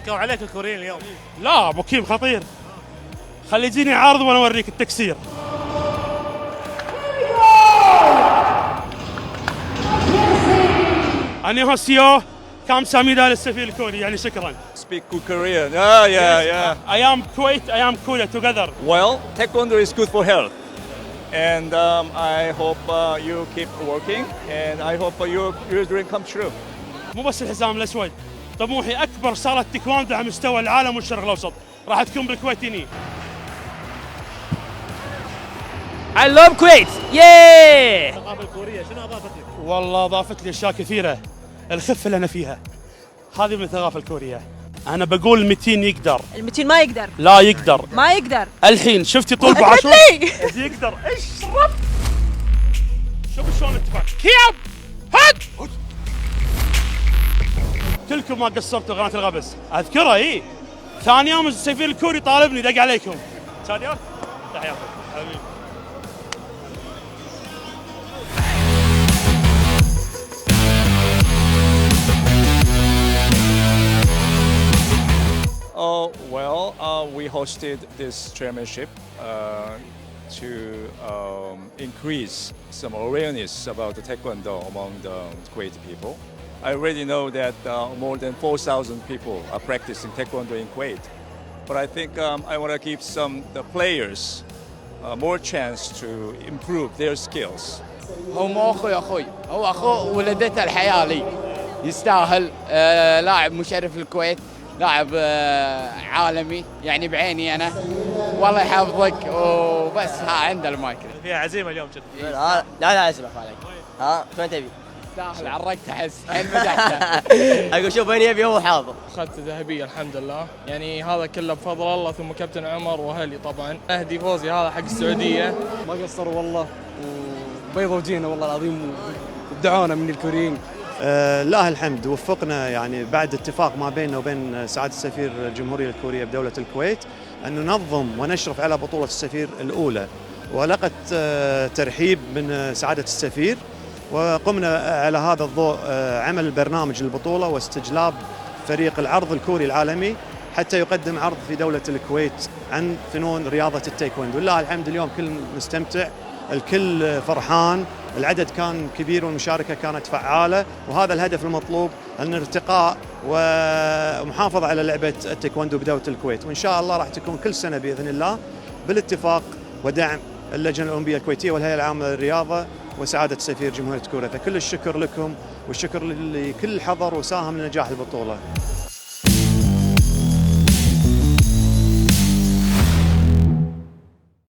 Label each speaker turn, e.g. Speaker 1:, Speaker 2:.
Speaker 1: حكوا عليك الكوريين اليوم.
Speaker 2: لا ابو كيم خطير، خلي يجيني عارض وانا اوريك التكسير. 안녕하세요. 감사합니다 للسفير الكوري يعني شكرا.
Speaker 3: Speak good Korean. Yeah.
Speaker 2: I am Kuwait, I am Korea together.
Speaker 3: Well, taekwondo is good for health. And I hope you keep working. And I hope your dream comes true.
Speaker 2: مو بس الحزام الاسود، طموحي اكبر صاله تايكواندو على مستوى العالم والشرق الاوسط راح تكون بالكويتيين.
Speaker 4: I love Kuwait. Yeah.
Speaker 1: الثقافه الكوريه شنو اضافت لك؟
Speaker 2: والله اضافت لي اشياء كثيره، الخفه اللي انا فيها هذه من الثقافه الكوريه. انا بقول 200 يقدر.
Speaker 5: ال200 ما يقدر.
Speaker 2: لا يقدر.
Speaker 5: ما يقدر.
Speaker 2: الحين شفتي طول بعاشور؟ يقدر. اشرب. شوف شلون اتفق. كياب. هات. كلكم ما قصرتوا قناه الغبس، اذكرها ثاني يوم السفير الكوري طالبني دق عليكم. تحياتي حبيبي.
Speaker 3: We hosted this chairmanship to increase some awareness about the taekwondo among the Kuwaiti people. I already know that more than 4,000 people are practicing taekwondo in Kuwait, but I think I want to give the players more chance to improve their skills.
Speaker 6: هو مو اخوي هو اخوه ولدته الحياه لي، يستاهل. لاعب مشرف الكويت، لاعب عالمي يعني بعيني انا. والله يحفظك وبس. عنده المايك
Speaker 1: فيها عزيمه اليوم كذا.
Speaker 4: لا اسمع عليك. شلون تبي؟
Speaker 6: يستاهل. عرقت احس حيل مدحته.
Speaker 4: اقول شوف وين يبي هو حاضر.
Speaker 7: اخذت ذهبيه الحمد لله، يعني هذا كله بفضل الله ثم كابتن عمر واهلي طبعا. اهدي فوزي هذا حق السعوديه.
Speaker 8: ما قصروا والله وبيضوا وجينا والله العظيم وابدعونا من الكوريين.
Speaker 9: لله الحمد، وفقنا يعني بعد اتفاق ما بيننا وبين سعادة السفير الجمهورية الكورية بدولة الكويت أن ننظم ونشرف على بطولة السفير الأولى، ولقت ترحيب من سعادة السفير، وقمنا على هذا الضوء عمل برنامج للبطولة واستجلاب فريق العرض الكوري العالمي حتى يقدم عرض في دولة الكويت عن فنون رياضة التايكوندو. لله الحمد اليوم كل مستمتع، الكل فرحان، العدد كان كبير والمشاركة كانت فعالة، وهذا الهدف المطلوب، أن ارتقاء ومحافظة على لعبة التايكوندو بدولة الكويت. وإن شاء الله راح تكون كل سنة بإذن الله بالاتفاق ودعم اللجنة الأولمبية الكويتية والهيئة العامة للرياضة وسعادة السفير جمهورية كوريا. فكل الشكر لكم والشكر لكل حضر وساهم لنجاح البطولة.